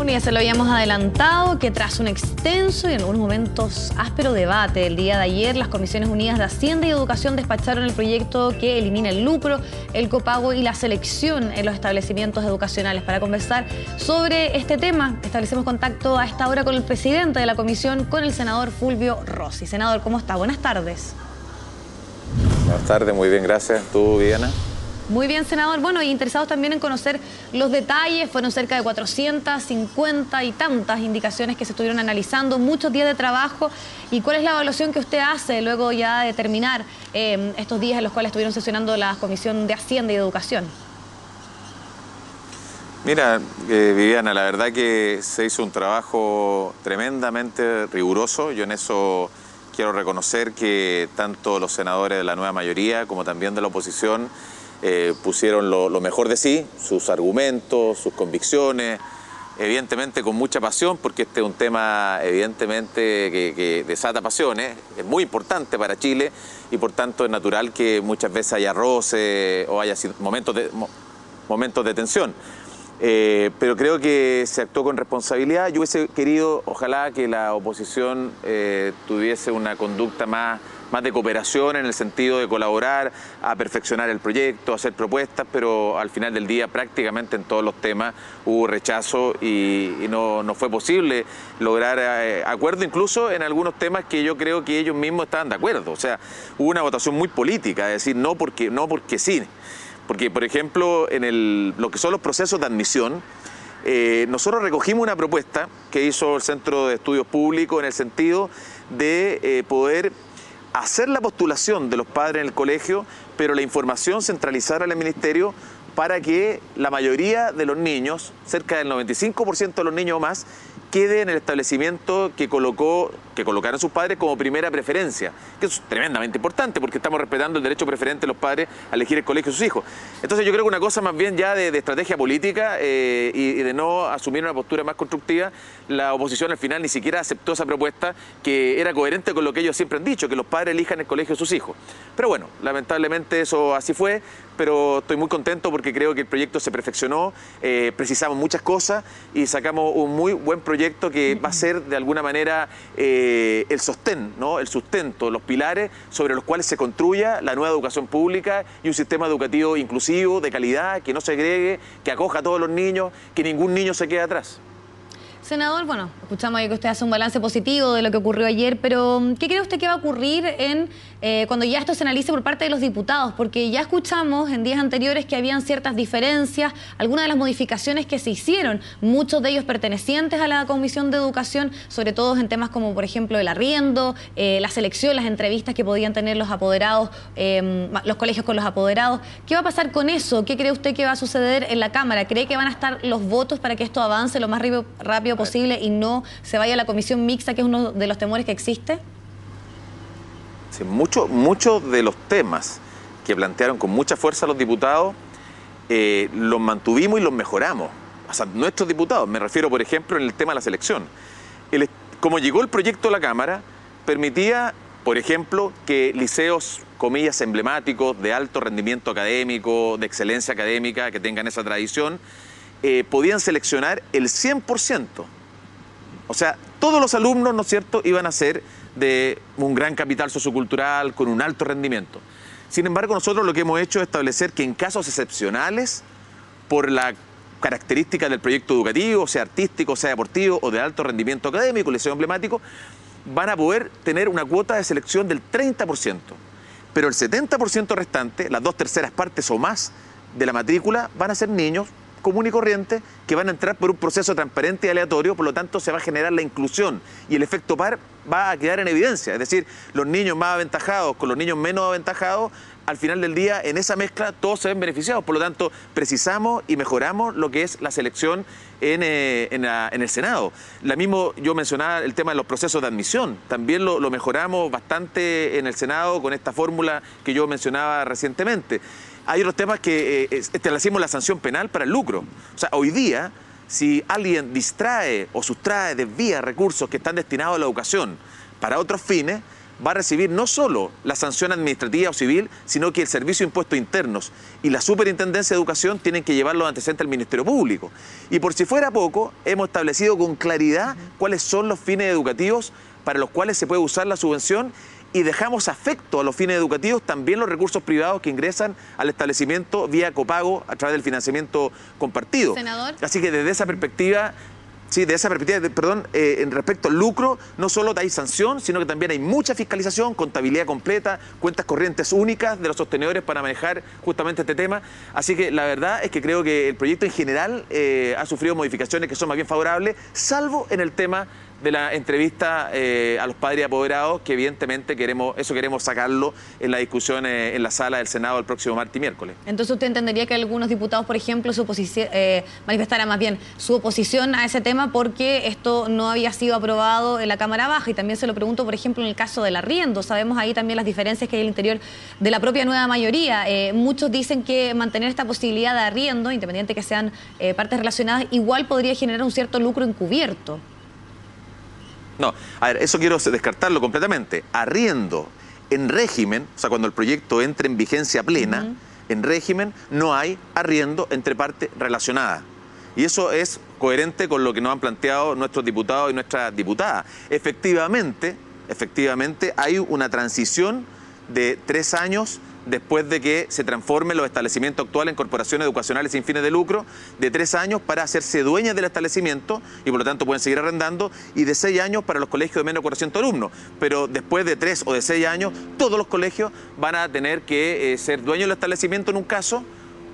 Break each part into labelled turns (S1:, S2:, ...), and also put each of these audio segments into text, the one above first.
S1: Bueno, ya se lo habíamos adelantado que tras un extenso y en algunos momentos áspero debate el día de ayer, las Comisiones Unidas de Hacienda y Educación despacharon el proyecto que elimina el lucro, el copago y la selección en los establecimientos educacionales. Para conversar sobre este tema, establecemos contacto a esta hora con el presidente de la comisión, con el senador Fulvio Rossi. Senador, ¿cómo está? Buenas tardes.
S2: Buenas tardes, muy bien, gracias. ¿Tú, Viviana?
S1: Muy bien, senador. Bueno, y interesados también en conocer los detalles. Fueron cerca de 450 y tantas indicaciones que se estuvieron analizando, muchos días de trabajo. ¿Y cuál es la evaluación que usted hace luego ya de terminar estos días en los cuales estuvieron sesionando la Comisión de Hacienda y Educación?
S2: Mira, Viviana, la verdad que se hizo un trabajo tremendamente riguroso. Yo en eso quiero reconocer que tanto los senadores de la nueva mayoría como también de la oposición pusieron lo mejor de sí, sus argumentos, sus convicciones, evidentemente con mucha pasión, porque este es un tema evidentemente que desata pasiones, es muy importante para Chile y por tanto es natural que muchas veces haya roce o haya momentos de tensión. Pero creo que se actuó con responsabilidad. Yo hubiese querido, ojalá, que la oposición tuviese una conducta más de cooperación en el sentido de colaborar, a perfeccionar el proyecto, hacer propuestas, pero al final del día prácticamente en todos los temas hubo rechazo y no fue posible lograr acuerdo, incluso en algunos temas que yo creo que ellos mismos estaban de acuerdo. O sea, hubo una votación muy política, es decir, no porque sí. Porque, por ejemplo, en lo que son los procesos de admisión, nosotros recogimos una propuesta que hizo el Centro de Estudios Públicos en el sentido de poder hacer la postulación de los padres en el colegio, pero la información centralizar al ministerio para que la mayoría de los niños, cerca del 95% de los niños o más, quede en el establecimiento que colocaron sus padres como primera preferencia, que es tremendamente importante porque estamos respetando el derecho preferente de los padres a elegir el colegio de sus hijos. Entonces yo creo que una cosa más bien ya de estrategia política y de no asumir una postura más constructiva, la oposición al final ni siquiera aceptó esa propuesta que era coherente con lo que ellos siempre han dicho, que los padres elijan el colegio de sus hijos. Pero bueno, lamentablemente eso así fue, pero estoy muy contento porque creo que el proyecto se perfeccionó, precisamos muchas cosas y sacamos un muy buen proyecto que va a ser de alguna manera el sostén, ¿no? El sustento, los pilares sobre los cuales se construya la nueva educación pública y un sistema educativo inclusivo, de calidad, que no segregue, que acoja a todos los niños, que ningún niño se quede atrás.
S1: Senador, bueno, escuchamos ahí que usted hace un balance positivo de lo que ocurrió ayer, pero ¿qué cree usted que va a ocurrir cuando ya esto se analice por parte de los diputados? Porque ya escuchamos en días anteriores que habían ciertas diferencias, algunas de las modificaciones que se hicieron, muchos de ellos pertenecientes a la Comisión de Educación, sobre todo en temas como, por ejemplo, el arriendo, la selección, las entrevistas que podían tener los apoderados, los colegios con los apoderados. ¿Qué va a pasar con eso? ¿Qué cree usted que va a suceder en la Cámara? ¿Cree que van a estar los votos para que esto avance lo más rápido posible y no se vaya a la comisión mixta, que es uno de los temores que existe?
S2: Sí, muchos de los temas que plantearon con mucha fuerza los diputados los mantuvimos y los mejoramos. O sea, nuestros diputados, me refiero por ejemplo en el tema de la selección. Como llegó el proyecto a la Cámara, permitía, por ejemplo, que liceos, comillas, emblemáticos, de alto rendimiento académico, de excelencia académica, que tengan esa tradición, podían seleccionar el 100%. O sea, todos los alumnos, ¿no es cierto?, iban a ser de un gran capital sociocultural, con un alto rendimiento. Sin embargo, nosotros lo que hemos hecho es establecer que en casos excepcionales, por la característica del proyecto educativo, sea artístico, sea deportivo o de alto rendimiento académico, liceo emblemático, van a poder tener una cuota de selección del 30%. Pero el 70% restante, las 2/3 partes o más de la matrícula, van a ser niños común y corriente que van a entrar por un proceso transparente y aleatorio, por lo tanto se va a generar la inclusión y el efecto par va a quedar en evidencia. Es decir, los niños más aventajados con los niños menos aventajados, al final del día en esa mezcla todos se ven beneficiados. Por lo tanto, precisamos y mejoramos lo que es la selección en el Senado. Yo mencionaba el tema de los procesos de admisión, también lo mejoramos bastante en el Senado con esta fórmula que yo mencionaba recientemente. Hay otros temas que establecimos la sanción penal para el lucro. O sea, hoy día, si alguien distrae o sustrae, desvía recursos que están destinados a la educación para otros fines, va a recibir no solo la sanción administrativa o civil, sino que el Servicio de Impuestos Internos y la Superintendencia de Educación tienen que llevar los antecedentes al Ministerio Público. Y por si fuera poco, hemos establecido con claridad cuáles son los fines educativos para los cuales se puede usar la subvención y dejamos afecto a los fines educativos también los recursos privados que ingresan al establecimiento vía copago a través del financiamiento compartido.
S1: Senador.
S2: Así que desde esa perspectiva... Sí, de esa perspectiva, perdón, en respecto al lucro, no solo hay sanción, sino que también hay mucha fiscalización, contabilidad completa, cuentas corrientes únicas de los sostenedores para manejar justamente este tema. Así que la verdad es que creo que el proyecto en general ha sufrido modificaciones que son más bien favorables, salvo en el tema de la entrevista a los padres y apoderados, que evidentemente queremos sacarlo en la discusión en la sala del Senado el próximo martes y miércoles.
S1: Entonces usted entendería que algunos diputados, por ejemplo, manifestaran más bien su oposición a ese tema porque esto no había sido aprobado en la Cámara Baja. Y también se lo pregunto, por ejemplo, en el caso del arriendo. Sabemos ahí también las diferencias que hay al interior de la propia nueva mayoría. Muchos dicen que mantener esta posibilidad de arriendo, independiente que sean partes relacionadas, igual podría generar un cierto lucro encubierto.
S2: No, a ver, eso quiero descartarlo completamente. Arriendo en régimen, o sea, cuando el proyecto entre en vigencia plena, en régimen no hay arriendo entre partes relacionadas. Y eso es coherente con lo que nos han planteado nuestros diputados y nuestras diputadas. Efectivamente, hay una transición de 3 años después de que se transformen los establecimientos actuales en corporaciones educacionales sin fines de lucro, de 3 años para hacerse dueñas del establecimiento y por lo tanto pueden seguir arrendando, y de 6 años para los colegios de menos de 400 alumnos. Pero después de 3 o de 6 años, todos los colegios van a tener que ser dueños del establecimiento en un caso,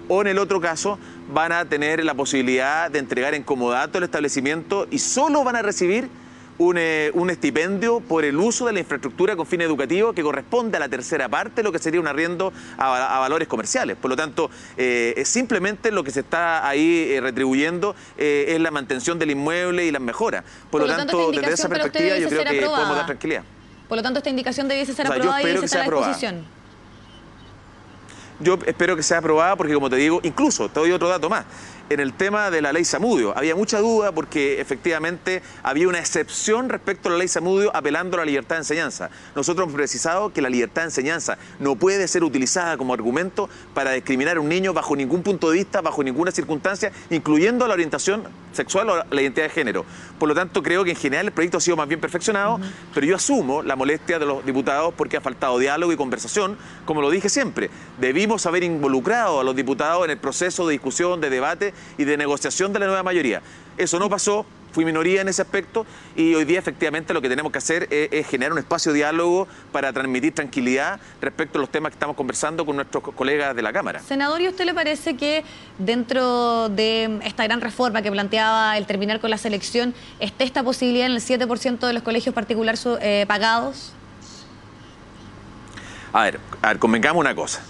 S2: o en el otro caso van a tener la posibilidad de entregar en comodato el establecimiento y solo van a recibir un estipendio por el uso de la infraestructura con fines educativos que corresponde a la tercera parte de lo que sería un arriendo a valores comerciales. Por lo tanto, simplemente lo que se está ahí retribuyendo es la mantención del inmueble y las mejoras. Por lo tanto, desde esa perspectiva yo creo que podemos dar tranquilidad.
S1: Por lo tanto, esta indicación debiese ser aprobada y debiese estar a la disposición.
S2: Yo espero que sea aprobada porque, como te digo, incluso te doy otro dato más. En el tema de la ley Zamudio había mucha duda porque efectivamente había una excepción respecto a la ley Zamudio apelando a la libertad de enseñanza. Nosotros hemos precisado que la libertad de enseñanza no puede ser utilizada como argumento para discriminar a un niño bajo ningún punto de vista, bajo ninguna circunstancia, incluyendo la orientación sexual o la identidad de género. Por lo tanto, creo que en general el proyecto ha sido más bien perfeccionado, pero yo asumo la molestia de los diputados porque ha faltado diálogo y conversación, como lo dije siempre. Debimos haber involucrado a los diputados en el proceso de discusión, de debate y de negociación de la nueva mayoría. Eso no pasó, fui minoría en ese aspecto y hoy día efectivamente lo que tenemos que hacer es generar un espacio de diálogo para transmitir tranquilidad respecto a los temas que estamos conversando con nuestros colegas de la Cámara.
S1: Senador, ¿y a usted le parece que dentro de esta gran reforma que planteaba el terminar con la selección, esté esta posibilidad en el 7% de los colegios particulares pagados?
S2: A ver, convengamos una cosa.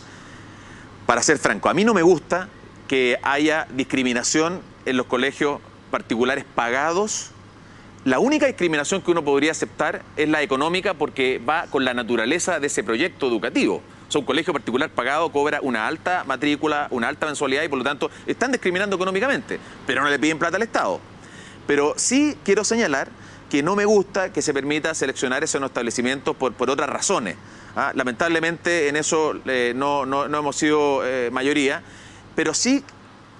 S2: Para ser franco, a mí no me gusta que haya discriminación en los colegios particulares pagados. La única discriminación que uno podría aceptar es la económica porque va con la naturaleza de ese proyecto educativo. O sea, un colegio particular pagado cobra una alta matrícula, una alta mensualidad y por lo tanto están discriminando económicamente, pero no le piden plata al Estado. Pero sí quiero señalar que no me gusta que se permita seleccionar esos establecimientos por otras razones. Lamentablemente en eso no hemos sido mayoría, pero sí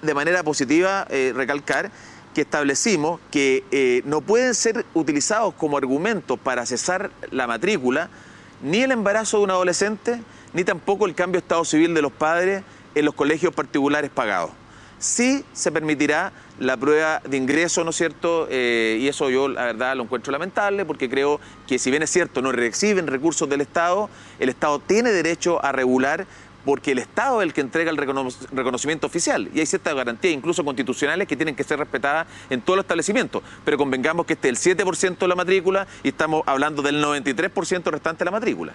S2: de manera positiva recalcar que establecimos que no pueden ser utilizados como argumentos para cesar la matrícula ni el embarazo de un adolescente, ni tampoco el cambio de estado civil de los padres en los colegios particulares pagados. Sí se permitirá la prueba de ingreso, ¿no es cierto? Y eso yo, la verdad, lo encuentro lamentable porque creo que si bien es cierto, no reciben recursos del Estado, el Estado tiene derecho a regular porque el Estado es el que entrega el reconocimiento oficial y hay ciertas garantías, incluso constitucionales, que tienen que ser respetadas en todos los establecimientos. Pero convengamos que este es el 7% de la matrícula y estamos hablando del 93% restante de la matrícula.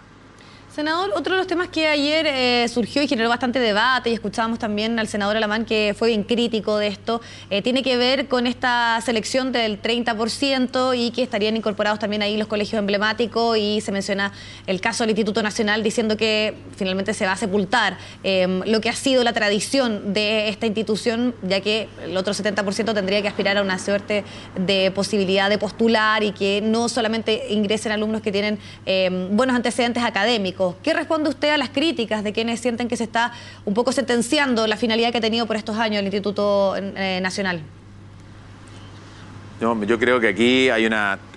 S1: Senador, otro de los temas que ayer surgió y generó bastante debate, y escuchábamos también al senador Alamán que fue bien crítico de esto, tiene que ver con esta selección del 30% y que estarían incorporados también ahí los colegios emblemáticos, y se menciona el caso del Instituto Nacional diciendo que finalmente se va a sepultar lo que ha sido la tradición de esta institución, ya que el otro 70% tendría que aspirar a una suerte de posibilidad de postular y que no solamente ingresen alumnos que tienen buenos antecedentes académicos. ¿Qué responde usted a las críticas de quienes sienten que se está un poco sentenciando la finalidad que ha tenido por estos años el Instituto Nacional?
S2: No, yo creo que aquí hay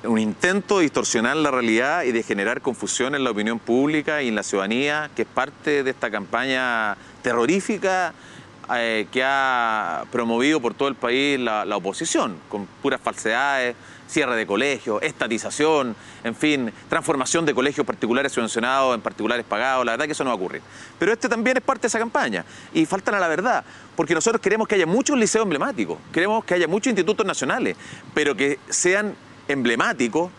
S2: un intento de distorsionar la realidad y de generar confusión en la opinión pública y en la ciudadanía, que es parte de esta campaña terrorífica que ha promovido por todo el país la oposición, con puras falsedades, cierre de colegios, estatización, en fin, transformación de colegios particulares subvencionados en particulares pagados. La verdad que eso no va a ocurrir. Pero este también es parte de esa campaña y faltan a la verdad, porque nosotros queremos que haya muchos liceos emblemáticos, queremos que haya muchos institutos nacionales, pero que sean emblemáticos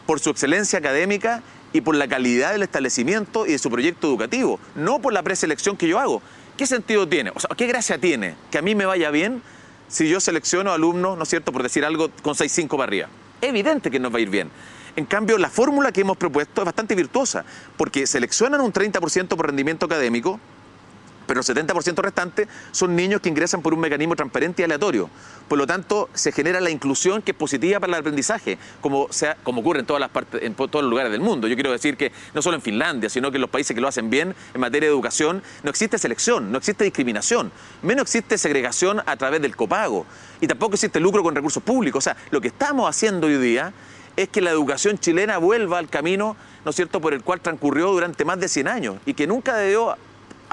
S2: por su excelencia académica y por la calidad del establecimiento y de su proyecto educativo, no por la preselección que yo hago. ¿Qué sentido tiene? O sea, ¿qué gracia tiene que a mí me vaya bien si yo selecciono alumnos, ¿no es cierto?, por decir algo, con 6.5 para arriba? Es evidente que nos va a ir bien. En cambio, la fórmula que hemos propuesto es bastante virtuosa, porque seleccionan un 30% por rendimiento académico, pero el 70% restante son niños que ingresan por un mecanismo transparente y aleatorio. Por lo tanto, se genera la inclusión que es positiva para el aprendizaje, como ocurre en todas las partes, en todos los lugares del mundo. Yo quiero decir que no solo en Finlandia, sino que en los países que lo hacen bien en materia de educación, no existe selección, no existe discriminación, menos existe segregación a través del copago, y tampoco existe lucro con recursos públicos. O sea, lo que estamos haciendo hoy día es que la educación chilena vuelva al camino, ¿no es cierto?, por el cual transcurrió durante más de 100 años y que nunca debió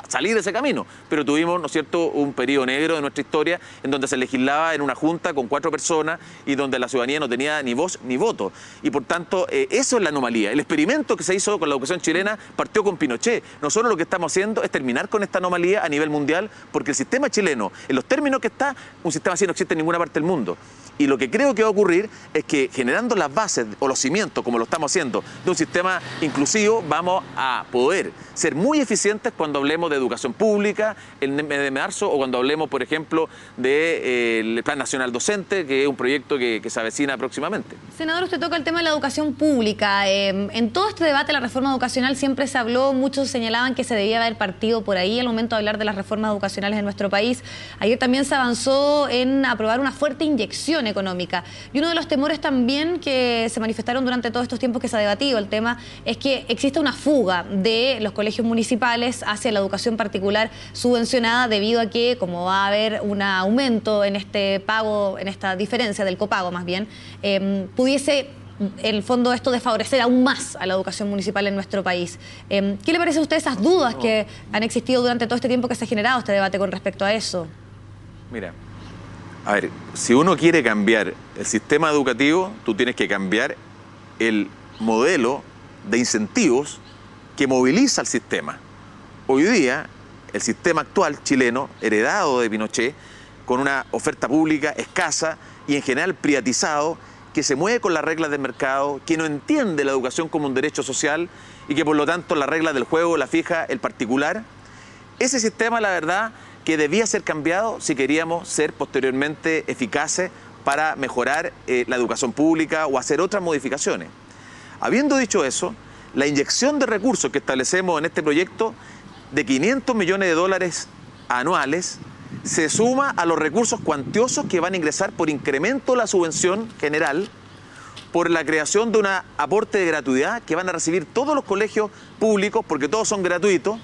S2: salir de ese camino, pero tuvimos, ¿no es cierto?, un periodo negro de nuestra historia en donde se legislaba en una junta con 4 personas y donde la ciudadanía no tenía ni voz ni voto. Y por tanto, eso es la anomalía. El experimento que se hizo con la educación chilena partió con Pinochet. Nosotros lo que estamos haciendo es terminar con esta anomalía a nivel mundial, porque el sistema chileno, en los términos que está, un sistema así no existe en ninguna parte del mundo. Y lo que creo que va a ocurrir es que generando las bases o los cimientos, como lo estamos haciendo, de un sistema inclusivo, vamos a poder ser muy eficientes cuando hablemos de educación pública en el mes de marzo, o cuando hablemos, por ejemplo, del Plan Nacional Docente, que es un proyecto que se avecina próximamente.
S1: Senador, usted toca el tema de la educación pública. En todo este debate de la reforma educacional siempre se habló, muchos señalaban que se debía haber partido por ahí al momento de hablar de las reformas educacionales en nuestro país. Ayer también se avanzó en aprobar una fuerte inyección económica. Y uno de los temores también que se manifestaron durante todos estos tiempos que se ha debatido el tema es que exista una fuga de los colegios municipales hacia la educación particular subvencionada, debido a que, como va a haber un aumento en este pago, en esta diferencia del copago más bien, pudiese en el fondo esto desfavorecer aún más a la educación municipal en nuestro país. ¿Qué le parece a usted esas dudas que han existido durante todo este tiempo que se ha generado este debate con respecto a eso?
S2: Mira, a ver, si uno quiere cambiar el sistema educativo, tú tienes que cambiar el modelo de incentivos que moviliza el sistema. Hoy día, el sistema actual chileno, heredado de Pinochet, con una oferta pública escasa y en general privatizado, que se mueve con las reglas del mercado, que no entiende la educación como un derecho social y que por lo tanto las reglas del juego la fija el particular. Ese sistema, la verdad, que debía ser cambiado si queríamos ser posteriormente eficaces para mejorar la educación pública o hacer otras modificaciones. Habiendo dicho eso, la inyección de recursos que establecemos en este proyecto de 500 millones de dólares anuales se suma a los recursos cuantiosos que van a ingresar por incremento de la subvención general, por la creación de un aporte de gratuidad que van a recibir todos los colegios públicos, porque todos son gratuitos,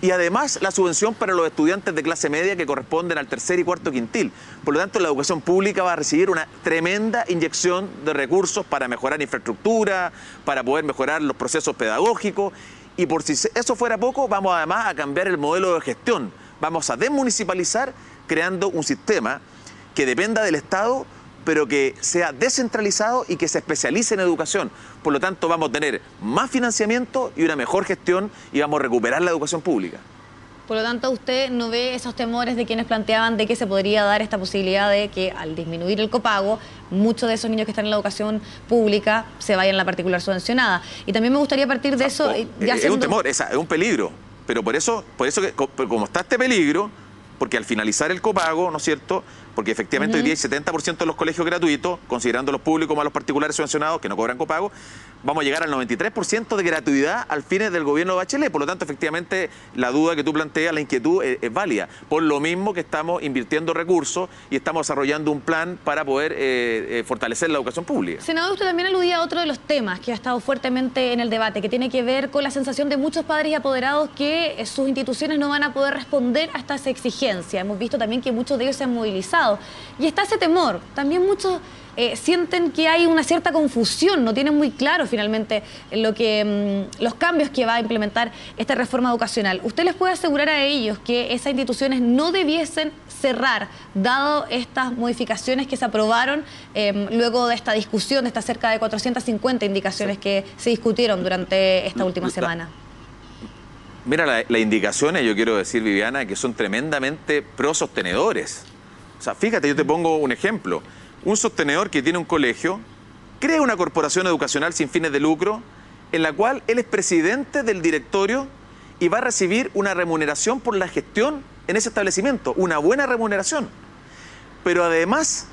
S2: y además la subvención para los estudiantes de clase media que corresponden al tercer y cuarto quintil. Por lo tanto, la educación pública va a recibir una tremenda inyección de recursos para mejorar infraestructura, para poder mejorar los procesos pedagógicos, y por si eso fuera poco, vamos además a cambiar el modelo de gestión. Vamos a desmunicipalizar, creando un sistema que dependa del Estado, pero que sea descentralizado y que se especialice en educación. Por lo tanto, vamos a tener más financiamiento y una mejor gestión, y vamos a recuperar la educación pública.
S1: Por lo tanto, usted no ve esos temores de quienes planteaban de que se podría dar esta posibilidad de que al disminuir el copago, muchos de esos niños que están en la educación pública se vayan a la particular subvencionada. Y también me gustaría partir de eso...
S2: Es un temor, es un peligro, pero por eso como está este peligro, porque al finalizar el copago, ¿no es cierto?, porque efectivamente hoy día hay 70% de los colegios gratuitos, considerando los públicos más los particulares subvencionados que no cobran copago, vamos a llegar al 93% de gratuidad al fines del gobierno de Bachelet. Por lo tanto, efectivamente, la duda que tú planteas, la inquietud es válida. Por lo mismo que estamos invirtiendo recursos y estamos desarrollando un plan para poder fortalecer la educación pública.
S1: Senador, usted también aludía a otro de los temas que ha estado fuertemente en el debate, que tiene que ver con la sensación de muchos padres y apoderados que sus instituciones no van a poder responder a esta exigencia. Hemos visto también que muchos de ellos se han movilizado. Y está ese temor. También muchos sienten que hay una cierta confusión, no tienen muy claro finalmente los cambios que va a implementar esta reforma educacional. ¿Usted les puede asegurar a ellos que esas instituciones no debiesen cerrar, dado estas modificaciones que se aprobaron luego de esta discusión, de estas cerca de 450 indicaciones que se discutieron durante esta última semana?
S2: Mira, las indicaciones, yo quiero decir, Viviana, que son tremendamente pro-sostenedores. O sea, fíjate, yo te pongo un ejemplo. Un sostenedor que tiene un colegio crea una corporación educacional sin fines de lucro en la cual él es presidente del directorio y va a recibir una remuneración por la gestión en ese establecimiento, una buena remuneración. Pero además,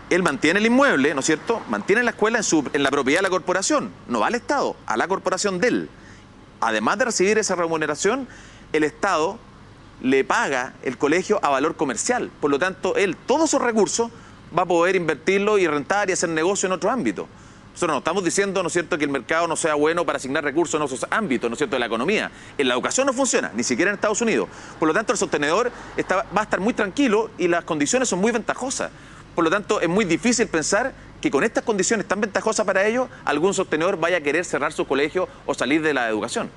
S2: él mantiene el inmueble, ¿no es cierto? Mantiene la escuela en la propiedad de la corporación, no va al Estado, a la corporación de él. Además de recibir esa remuneración, el Estado le paga el colegio a valor comercial. Por lo tanto, él, todos esos recursos, va a poder invertirlo y rentar y hacer negocio en otros ámbitos. Nosotros no estamos diciendo, ¿no es cierto?, que el mercado no sea bueno para asignar recursos en otros ámbitos, ¿no es cierto?, de la economía. En la educación no funciona, ni siquiera en Estados Unidos. Por lo tanto, el sostenedor va a estar muy tranquilo y las condiciones son muy ventajosas. Por lo tanto, es muy difícil pensar que con estas condiciones tan ventajosas para ellos, algún sostenedor vaya a querer cerrar su colegio o salir de la educación.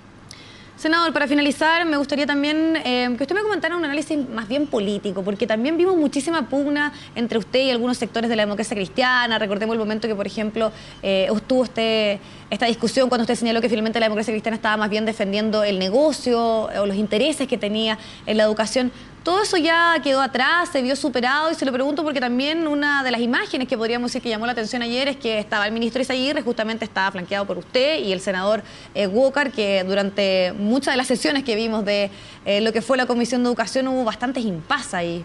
S1: Senador, para finalizar, me gustaría también que usted me comentara un análisis más bien político, porque también vimos muchísima pugna entre usted y algunos sectores de la democracia cristiana. Recordemos el momento que, por ejemplo, estuvo esta discusión cuando usted señaló que finalmente la democracia cristiana estaba más bien defendiendo el negocio o los intereses que tenía en la educación. Todo eso ya quedó atrás, se vio superado, y se lo pregunto porque también una de las imágenes que podríamos decir que llamó la atención ayer es que estaba el ministro Izaguirre, justamente estaba flanqueado por usted y el senador Walker, que durante muchas de las sesiones que vimos de lo que fue la Comisión de Educación hubo bastantes impases y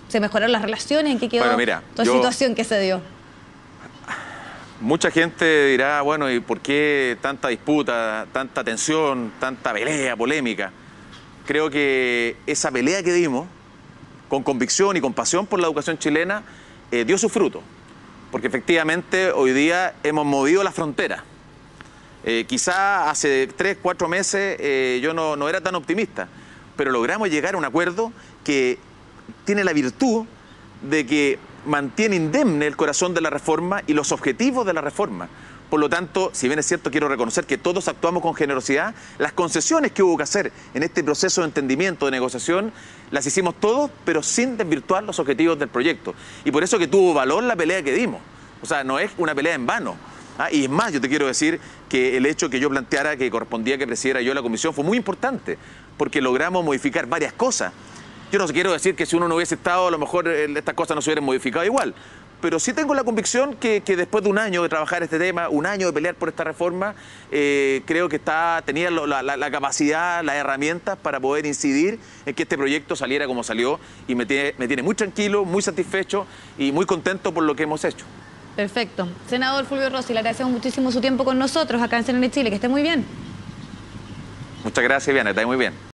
S1: se mejoraron las relaciones. ¿En qué quedó toda la situación que se dio?
S2: Mucha gente dirá, bueno, ¿y por qué tanta disputa, tanta tensión, tanta pelea, polémica? Creo que esa pelea que dimos, con convicción y con pasión por la educación chilena, dio su fruto. Porque efectivamente hoy día hemos movido la frontera. Quizá hace 3, 4 meses yo no era tan optimista, pero logramos llegar a un acuerdo que tiene la virtud de que mantiene indemne el corazón de la reforma y los objetivos de la reforma. Por lo tanto, si bien es cierto, quiero reconocer que todos actuamos con generosidad, las concesiones que hubo que hacer en este proceso de entendimiento, de negociación, las hicimos todos, pero sin desvirtuar los objetivos del proyecto. Y por eso que tuvo valor la pelea que dimos. O sea, no es una pelea en vano. Y es más, yo te quiero decir que el hecho que yo planteara que correspondía que presidiera yo la comisión fue muy importante, porque logramos modificar varias cosas. Yo no quiero decir que si uno no hubiese estado, a lo mejor estas cosas no se hubieran modificado igual. Pero sí tengo la convicción que después de un año de trabajar este tema, un año de pelear por esta reforma, creo que tenía la capacidad, las herramientas para poder incidir en que este proyecto saliera como salió, y me tiene muy tranquilo, muy satisfecho y muy contento por lo que hemos hecho.
S1: Perfecto. Senador Fulvio Rossi, le agradecemos muchísimo su tiempo con nosotros acá en CNN Chile. Que esté muy bien.
S2: Muchas gracias, Viviana, está muy bien.